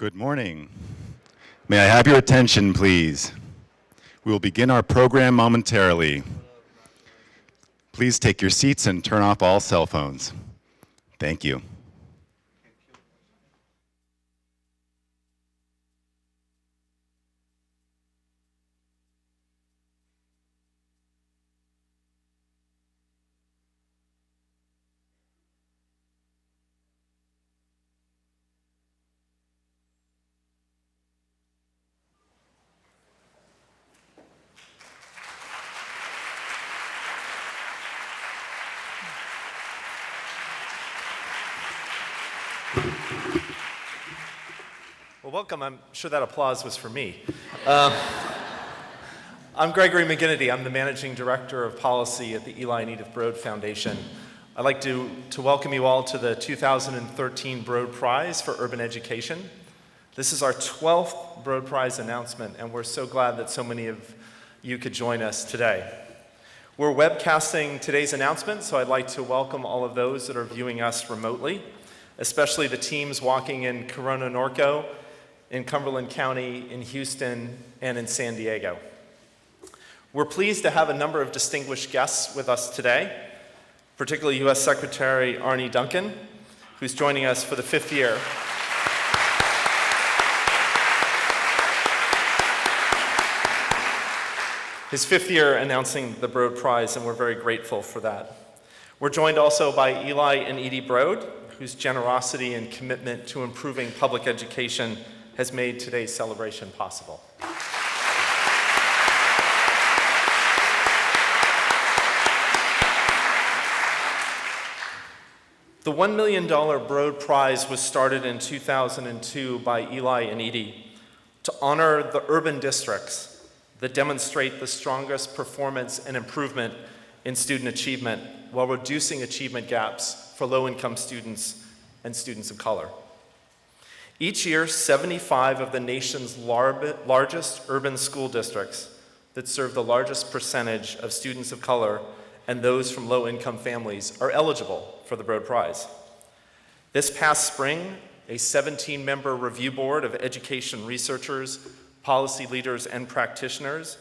Good morning. May I have your attention, please? We will begin our program momentarily. Please take your seats and turn off all cell phones. Thank you. Well, welcome. I'm sure that applause was for me. I'm Gregory McGinnity. I'm the Managing Director of Policy at the Eli and Edith Broad Foundation. I'd like to welcome you all to the 2013 Broad Prize for Urban Education. This is our 12th Broad Prize announcement, and we're so glad that so many of you could join us today. We're webcasting today's announcement, so I'd like to welcome all of those that are viewing us remotely, especially the teams walking in Corona-Norco, in Cumberland County, in Houston, and in San Diego. We're pleased to have a number of distinguished guests with us today, particularly U.S. Secretary Arne Duncan, who's joining us for the 5th year. His 5th year announcing the Broad Prize, and we're very grateful for that. We're joined also by Eli and Edie Broad, whose generosity and commitment to improving public education has made today's celebration possible. The $1 million Broad Prize was started in 2002 by Eli and Edie to honor the urban districts that demonstrate the strongest performance and improvement in student achievement while reducing achievement gaps for low-income students and students of color. Each year, 75 of the nation's largest urban school districts that serve the largest percentage of students of color and those from low-income families are eligible for the Broad Prize. This past spring, a 17-member review board of education researchers, policy leaders, and practitioners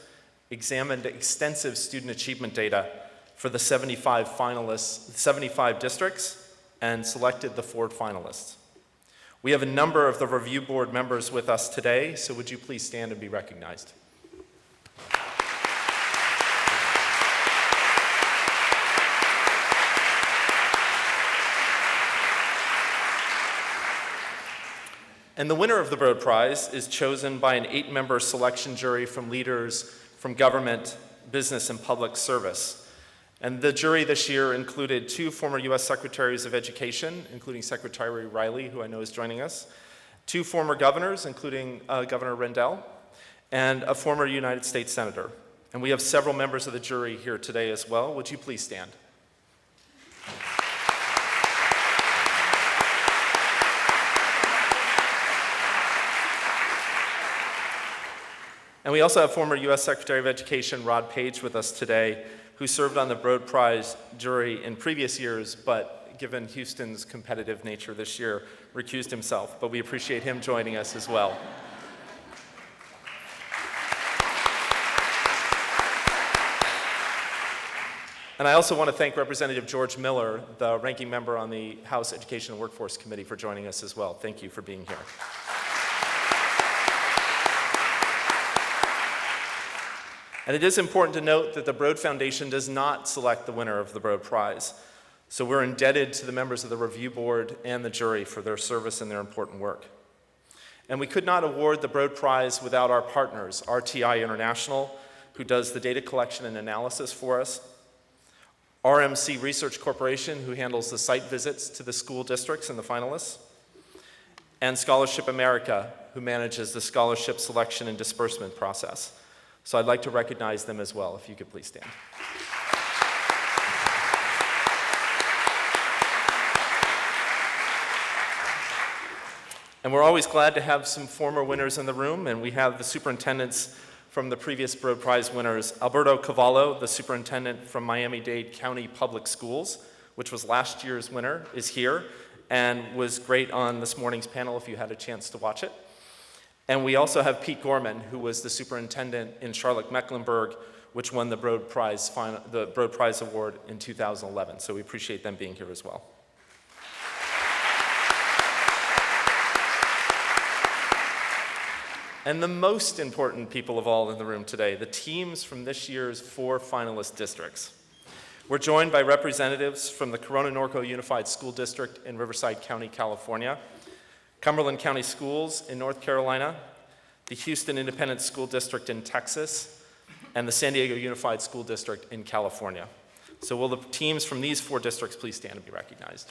examined extensive student achievement data for the 75 districts and selected the 4 finalists. We have a number of the review board members with us today, so would you please stand and be recognized? And the winner of the Broad Prize is chosen by an 8-member selection jury from leaders from government, business, and public service. And the jury this year included 2 former U.S. Secretaries of Education, including Secretary Riley, who I know is joining us, 2 former governors, including Governor Rendell, and a former United States Senator. And we have several members of the jury here today as well. Would you please stand? And we also have former U.S. Secretary of Education Rod Page with us today, who served on the Broad Prize jury in previous years, but given Houston's competitive nature this year, recused himself. But we appreciate him joining us as well. And I also want to thank Representative George Miller, the ranking member on the House Education and Workforce Committee, for joining us as well. Thank you for being here. And it is important to note that the Broad Foundation does not select the winner of the Broad Prize. So we're indebted to the members of the review board and the jury for their service and their important work. And we could not award the Broad Prize without our partners, RTI International, who does the data collection and analysis for us, RMC Research Corporation, who handles the site visits to the school districts and the finalists, and Scholarship America, who manages the scholarship selection and disbursement process. So I'd like to recognize them as well, if you could please stand. And we're always glad to have some former winners in the room, and we have the superintendents from the previous Broad Prize winners. Alberto Cavallo, the superintendent from Miami-Dade County Public Schools, which was last year's winner, is here and was great on this morning's panel if you had a chance to watch it. And we also have Pete Gorman, who was the superintendent in Charlotte-Mecklenburg, which won the Broad Prize Award in 2011. So we appreciate them being here as well. And the most important people of all in the room today, the teams from this year's 4 finalist districts. We're joined by representatives from the Corona-Norco Unified School District in Riverside County, California, Cumberland County Schools in North Carolina, the Houston Independent School District in Texas, and the San Diego Unified School District in California. So will the teams from these 4 districts please stand and be recognized?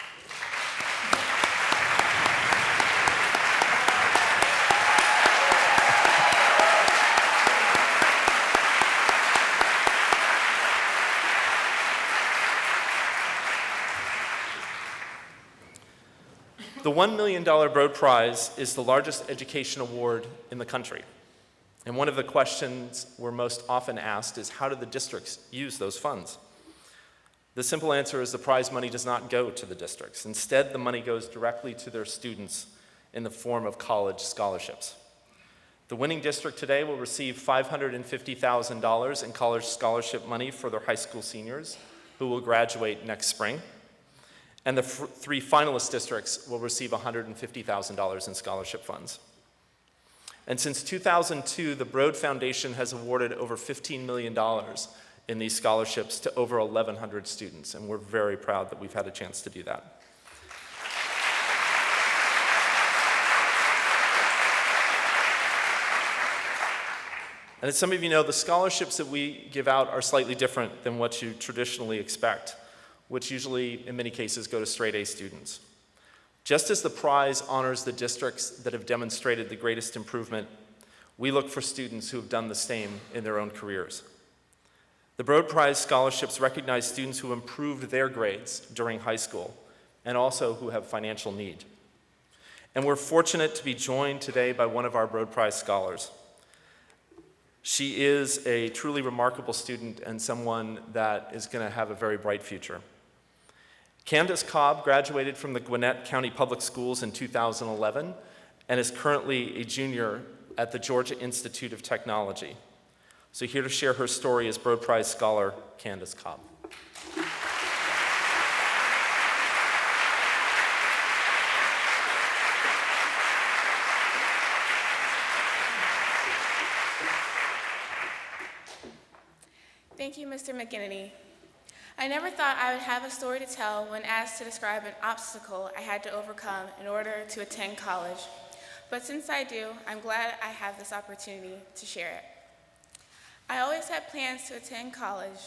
The $1 million Broad Prize is the largest education award in the country. And one of the questions we're most often asked is, how do the districts use those funds? The simple answer is the prize money does not go to the districts. Instead, the money goes directly to their students in the form of college scholarships. The winning district today will receive $550,000 in college scholarship money for their high school seniors who will graduate next spring. And the 3 finalist districts will receive $150,000 in scholarship funds. And since 2002, the Broad Foundation has awarded over $15 million in these scholarships to over 1,100 students, and we're very proud that we've had a chance to do that. And as some of you know, the scholarships that we give out are slightly different than what you traditionally expect, which usually, in many cases, go to straight A students. Just as the prize honors the districts that have demonstrated the greatest improvement, we look for students who have done the same in their own careers. The Broad Prize scholarships recognize students who improved their grades during high school and also who have financial need. And we're fortunate to be joined today by one of our Broad Prize scholars. She is a truly remarkable student and someone that is going to have a very bright future. Candace Cobb graduated from the Gwinnett County Public Schools in 2011 and is currently a junior at the Georgia Institute of Technology. So here to share her story is Broad Prize scholar Candace Cobb. Thank you, Mr. McGinnity. I never thought I would have a story to tell when asked to describe an obstacle I had to overcome in order to attend college. But since I do, I'm glad I have this opportunity to share it. I always had plans to attend college.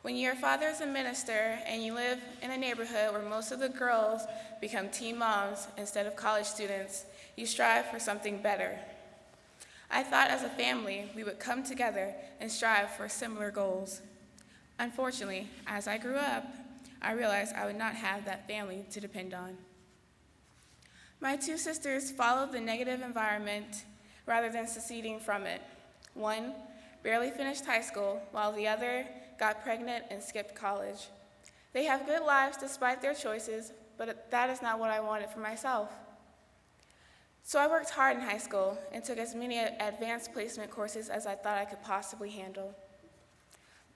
When your father is a minister and you live in a neighborhood where most of the girls become teen moms instead of college students, you strive for something better. I thought as a family we would come together and strive for similar goals. Unfortunately, as I grew up, I realized I would not have that family to depend on. My 2 sisters followed the negative environment rather than seceding from it. One barely finished high school, while the other got pregnant and skipped college. They have good lives despite their choices, but that is not what I wanted for myself. So I worked hard in high school and took as many advanced placement courses as I thought I could possibly handle.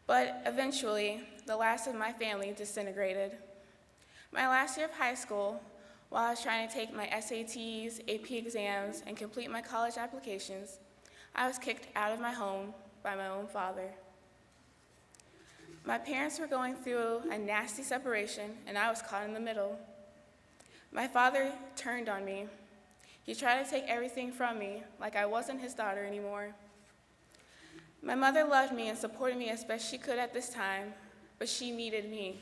But eventually, the last of my family disintegrated. My last year of high school, while I was trying to take my SATs, AP exams, and complete my college applications, I was kicked out of my home by my own father. My parents were going through a nasty separation, and I was caught in the middle. My father turned on me. He tried to take everything from me, like I wasn't his daughter anymore. My mother loved me and supported me as best she could at this time, but she needed me.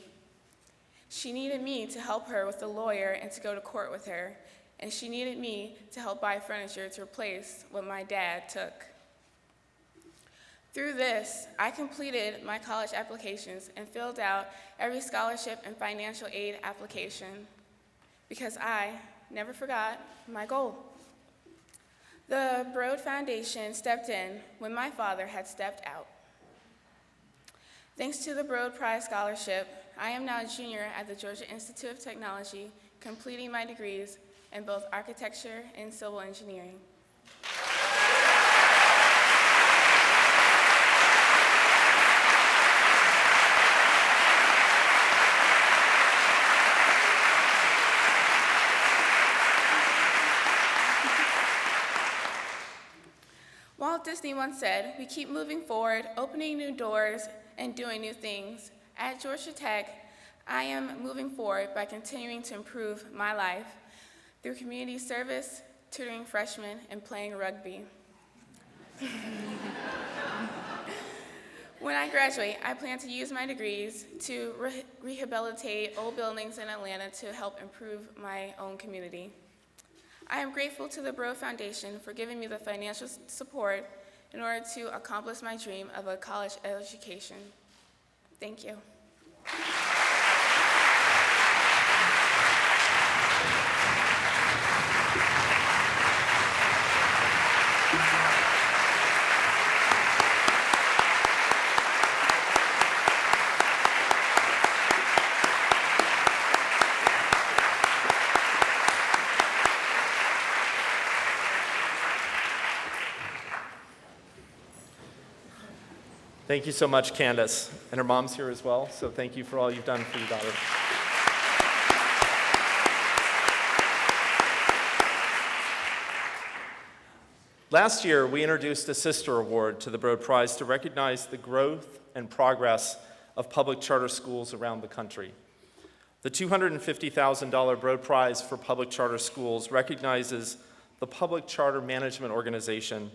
She needed me to help her with the lawyer and to go to court with her, and she needed me to help buy furniture to replace what my dad took. Through this, I completed my college applications and filled out every scholarship and financial aid application because I never forgot my goal. The Broad Foundation stepped in when my father had stepped out. Thanks to the Broad Prize Scholarship, I am now a junior at the Georgia Institute of Technology, completing my degrees in both architecture and civil engineering. Disney once said, we keep moving forward, opening new doors, and doing new things. At Georgia Tech, I am moving forward by continuing to improve my life through community service, tutoring freshmen, and playing rugby. When I graduate, I plan to use my degrees to rehabilitate old buildings in Atlanta to help improve my own community. I am grateful to the Broad Foundation for giving me the financial support in order to accomplish my dream of a college education. Thank you. Thank you so much, Candace. And her mom's here as well, so thank you for all you've done for your daughter. Last year, we introduced a sister award to the Broad Prize to recognize the growth and progress of public charter schools around the country. The $250,000 Broad Prize for Public Charter Schools recognizes the public charter management organization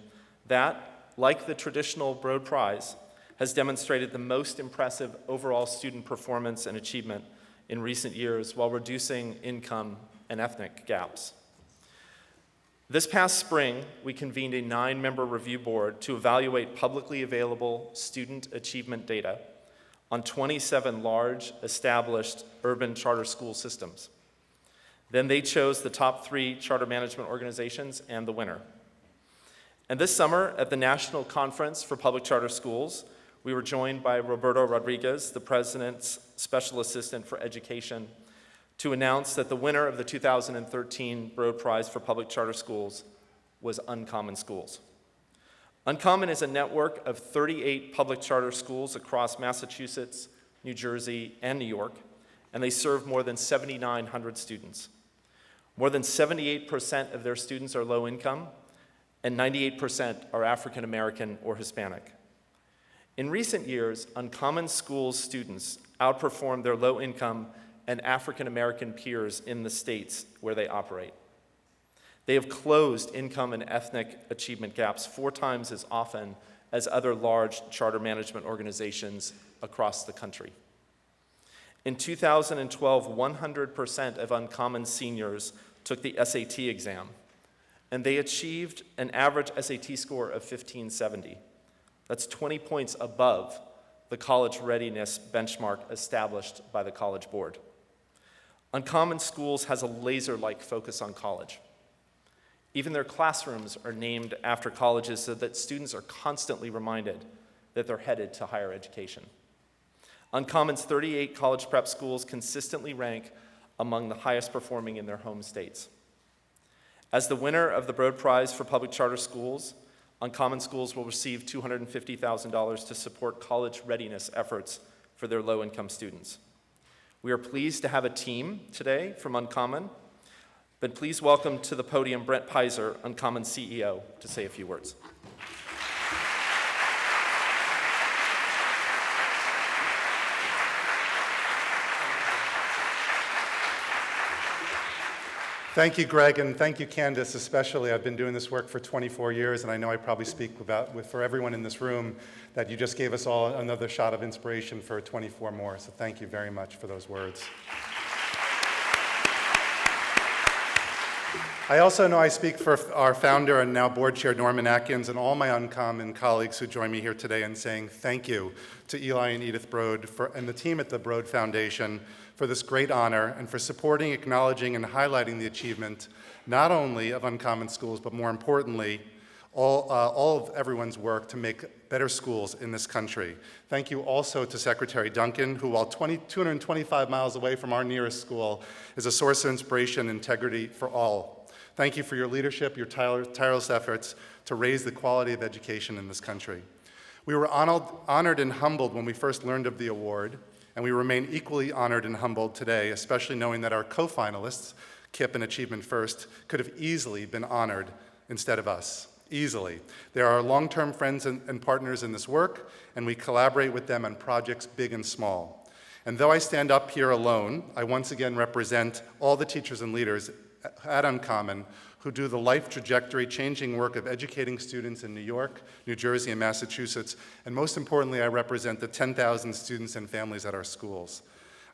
that, like the traditional Broad Prize, has demonstrated the most impressive overall student performance and achievement in recent years while reducing income and ethnic gaps. This past spring, we convened a 9-member review board to evaluate publicly available student achievement data on 27 large, established urban charter school systems. Then they chose the top 3 charter management organizations and the winner. And this summer, at the National Conference for Public Charter Schools, we were joined by Roberto Rodriguez, the President's Special Assistant for Education, to announce that the winner of the 2013 Broad Prize for Public Charter Schools was Uncommon Schools. Uncommon is a network of 38 public charter schools across Massachusetts, New Jersey, and New York, and they serve more than 7,900 students. More than 78% of their students are low income, and 98% are African American or Hispanic. In recent years, Uncommon Schools students outperformed their low income and African American peers in the states where they operate. They have closed income and ethnic achievement gaps 4 times as often as other large charter management organizations across the country. In 2012, 100% of Uncommon seniors took the SAT exam, and they achieved an average SAT score of 1570. That's 20 points above the college readiness benchmark established by the College Board. Uncommon Schools has a laser-like focus on college. Even their classrooms are named after colleges so that students are constantly reminded that they're headed to higher education. Uncommon's 38 college prep schools consistently rank among the highest performing in their home states. As the winner of the Broad Prize for Public Charter Schools, Uncommon Schools will receive $250,000 to support college readiness efforts for their low-income students. We are pleased to have a team today from Uncommon, but please welcome to the podium Brent Pizer, Uncommon CEO, to say a few words. Thank you, Greg, and thank you, Candace, especially. I've been doing this work for 24 years, and I know I probably speak for everyone in this room that you just gave us all another shot of inspiration for 24 more, so thank you very much for those words. I also know I speak for our founder and now board chair, Norman Atkins, and all my Uncommon colleagues who join me here today in saying thank you to Eli and Edith Broad and the team at the Broad Foundation for this great honor and for supporting, acknowledging, and highlighting the achievement not only of Uncommon Schools, but more importantly, all of everyone's work to make better schools in this country. Thank you also to Secretary Duncan, who while 225 miles away from our nearest school, is a source of inspiration and integrity for all. Thank you for your leadership, your tireless efforts to raise the quality of education in this country. We were honored and humbled when we first learned of the award, and we remain equally honored and humbled today, especially knowing that our co-finalists, KIP and Achievement First, could have easily been honored instead of us. easily. They are our long-term friends and partners in this work, and we collaborate with them on projects big and small. And though I stand up here alone, I once again represent all the teachers and leaders at Uncommon who do the life trajectory changing work of educating students in New York, New Jersey, and Massachusetts. And most importantly, I represent the 10,000 students and families at our schools.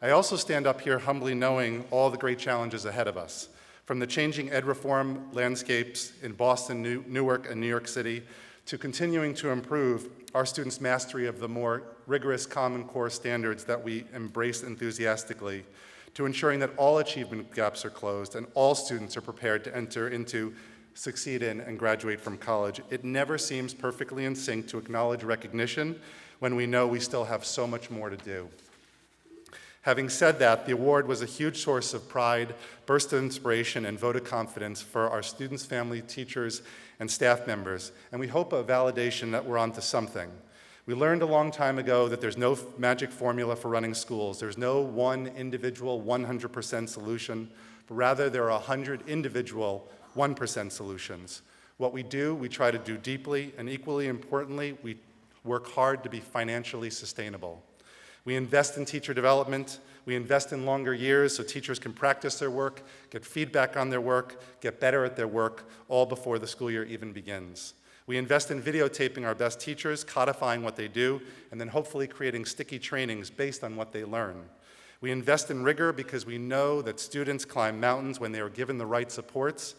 I also stand up here humbly knowing all the great challenges ahead of us, from the changing ed reform landscapes in Boston, Newark, and New York City, to continuing to improve our students' mastery of the more rigorous Common Core standards that we embrace enthusiastically, to ensuring that all achievement gaps are closed and all students are prepared to enter into, succeed in, and graduate from college. It never seems perfectly in sync to acknowledge recognition when we know we still have so much more to do. Having said that, the award was a huge source of pride, burst of inspiration, and vote of confidence for our students, family, teachers, and staff members, and we hope a validation that we're onto something. We learned a long time ago that there's no magic formula for running schools. There's no one individual 100% solution, but rather there are 100 individual 1% solutions. What we do, we try to do deeply, and equally importantly, we work hard to be financially sustainable. We invest in teacher development. We invest in longer years so teachers can practice their work, get feedback on their work, get better at their work, all before the school year even begins. We invest in videotaping our best teachers, codifying what they do, and then hopefully creating sticky trainings based on what they learn. We invest in rigor because we know that students climb mountains when they are given the right supports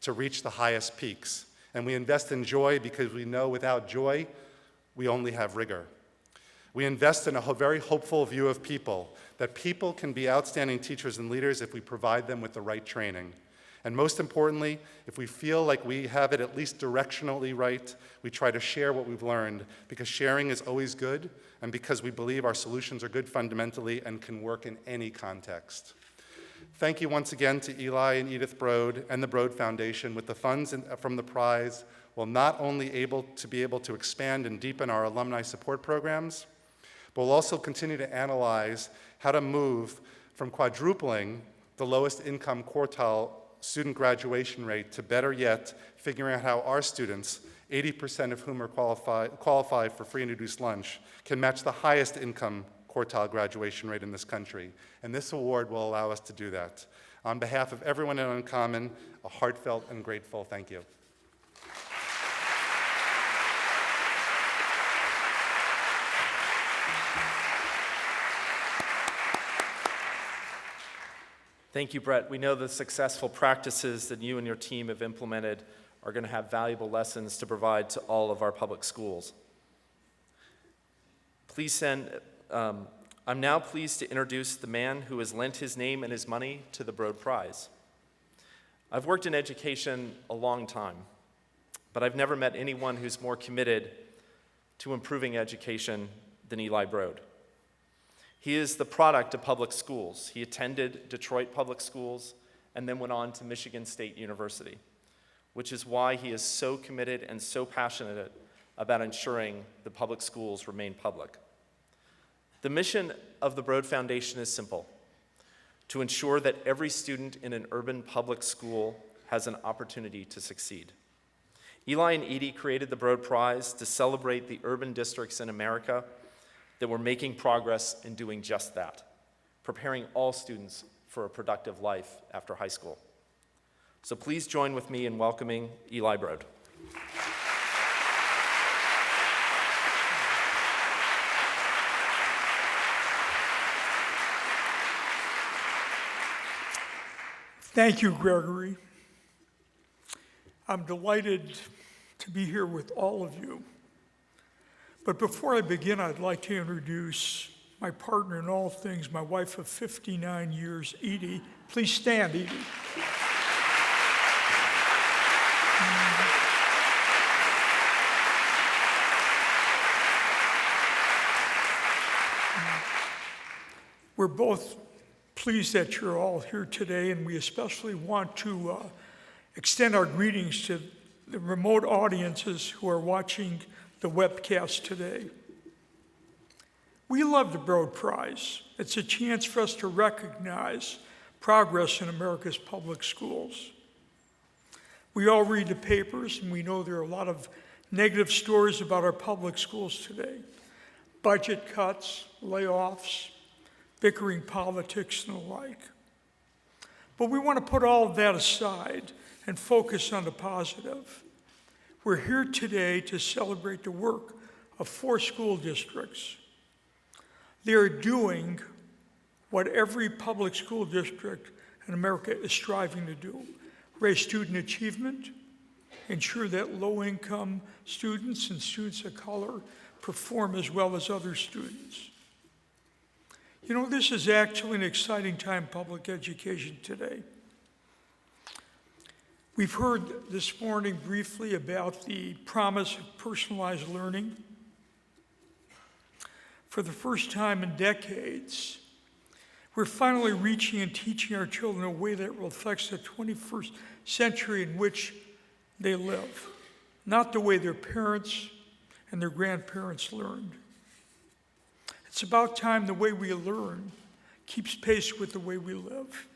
to reach the highest peaks. And we invest in joy because we know without joy, we only have rigor. We invest in a very hopeful view of people, that people can be outstanding teachers and leaders if we provide them with the right training. And most importantly, if we feel like we have it at least directionally right, we try to share what we've learned, because sharing is always good, and because we believe our solutions are good fundamentally and can work in any context. Thank you once again to Eli and Edith Broad and the Broad Foundation. With the funds from the prize, we'll not only be able to expand and deepen our alumni support programs, but we'll also continue to analyze how to move from quadrupling the lowest income quartile student graduation rate to, better yet, figuring out how our students, 80% of whom are qualified for free and reduced lunch, can match the highest income quartile graduation rate in this country. And this award will allow us to do that. On behalf of everyone at Uncommon, a heartfelt and grateful thank you. Thank you, Brett. We know the successful practices that you and your team have implemented are going to have valuable lessons to provide to all of our public schools. I'm now pleased to introduce the man who has lent his name and his money to the Broad Prize. I've worked in education a long time, but I've never met anyone who's more committed to improving education than Eli Broad. He is the product of public schools. He attended Detroit Public Schools and then went on to Michigan State University, which is why he is so committed and so passionate about ensuring the public schools remain public. The mission of the Broad Foundation is simple: to ensure that every student in an urban public school has an opportunity to succeed. Eli and Edie created the Broad Prize to celebrate the urban districts in America that were making progress in doing just that, preparing all students for a productive life after high school. So please join with me in welcoming Eli Broad. Thank you, Gregory. I'm delighted to be here with all of you. But before I begin, I'd like to introduce my partner in all things, my wife of 59 years, Edie. Please stand, Edie. We're both pleased that you're all here today, and we especially want to extend our greetings to the remote audiences who are watching the webcast today. We love the Broad Prize. It's a chance for us to recognize progress in America's public schools. We all read the papers, and we know there are a lot of negative stories about our public schools today. Budget cuts, layoffs, bickering politics, and the like. But we want to put all of that aside and focus on the positive. We're here today to celebrate the work of 4 school districts. They are doing what every public school district in America is striving to do: raise student achievement, ensure that low-income students and students of color perform as well as other students. You know, this is actually an exciting time in public education today. We've heard this morning briefly about the promise of personalized learning. For the first time in decades, we're finally reaching and teaching our children in a way that reflects the 21st century in which they live, not the way their parents and their grandparents learned. It's about time the way we learn keeps pace with the way we live.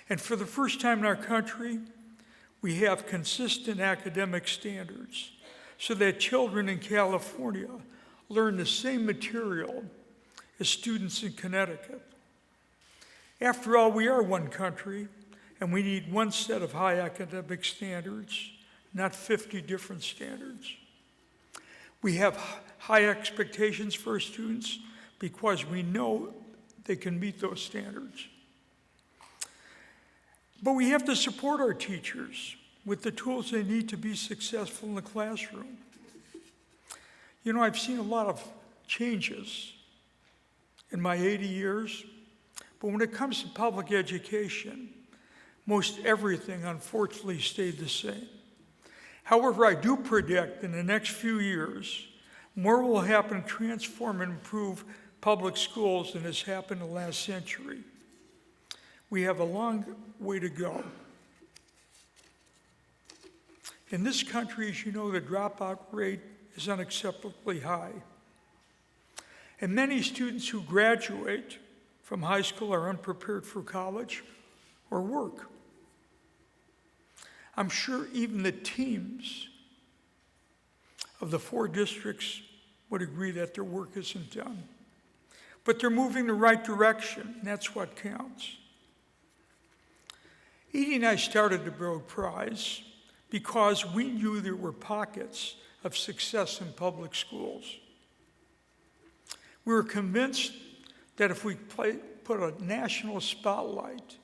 And for the first time in our country, we have consistent academic standards so that children in California learn the same material as students in Connecticut. After all, we are one country, and we need one set of high academic standards, not 50 different standards. We have high expectations for our students because we know they can meet those standards. But we have to support our teachers with the tools they need to be successful in the classroom. You know, I've seen a lot of changes in my 80 years, but when it comes to public education, most everything unfortunately stayed the same. However, I do predict in the next few years, more will happen to transform and improve public schools than has happened in the last century. We have a long way to go. In this country, as you know, the dropout rate is unacceptably high. And many students who graduate from high school are unprepared for college or work. I'm sure even the teams of the 4 districts would agree that their work isn't done. But they're moving the right direction, and that's what counts. Edie and I started the Broad Prize because we knew there were pockets of success in public schools. We were convinced that if we put a national spotlight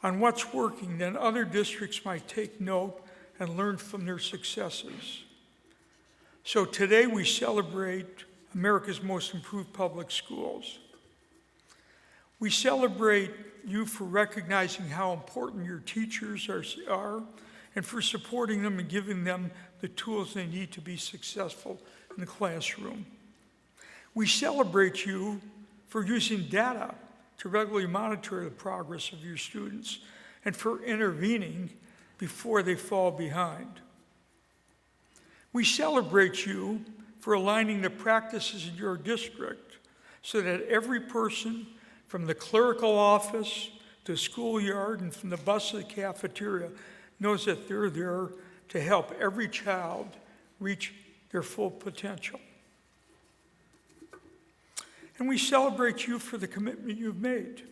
on what's working, then other districts might take note and learn from their successes. So today we celebrate America's most improved public schools. We celebrate you for recognizing how important your teachers are and for supporting them and giving them the tools they need to be successful in the classroom. We celebrate you for using data to regularly monitor the progress of your students and for intervening before they fall behind. We celebrate you for aligning the practices in your district so that every person from the clerical office to the schoolyard and from the bus to the cafeteria knows that they're there to help every child reach their full potential. And we celebrate you for the commitment you've made,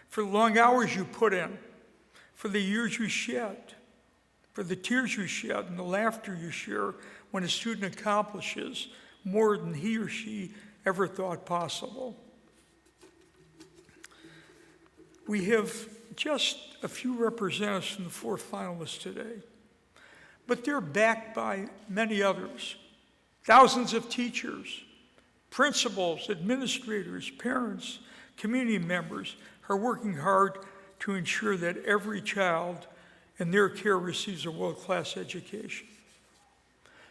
for the long hours you put in, for the years you shed, for the tears you shed and the laughter you share when a student accomplishes more than he or she ever thought possible. We have just a few representatives from the 4 finalists today, but they're backed by many others. Thousands of teachers, principals, administrators, parents, community members are working hard to ensure that every child in their care receives a world-class education.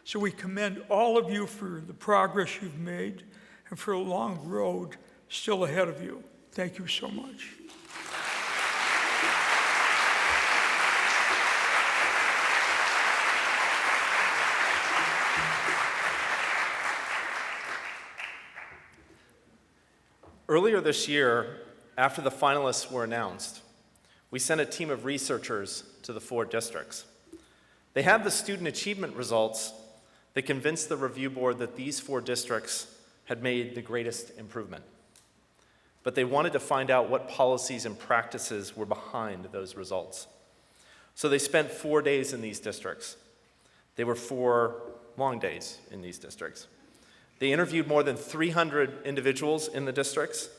So we commend all of you for the progress you've made and for a long road still ahead of you. Thank you so much. Earlier this year, after the finalists were announced, we sent a team of researchers to the 4 districts. They had the student achievement results that convinced the review board that these 4 districts had made the greatest improvement. But they wanted to find out what policies and practices were behind those results. So they spent 4 days in these districts. They were 4 long days in these districts. They interviewed more than 300 individuals in the districts.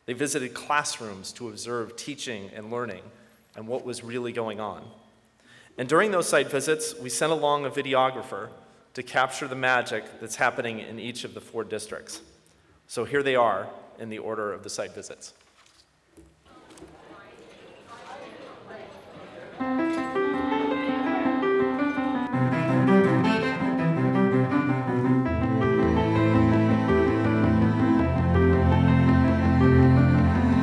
They visited classrooms to observe teaching and learning and what was really going on. And during those site visits, we sent along a videographer to capture the magic that's happening in each of the 4 districts. So here they are in the order of the site visits.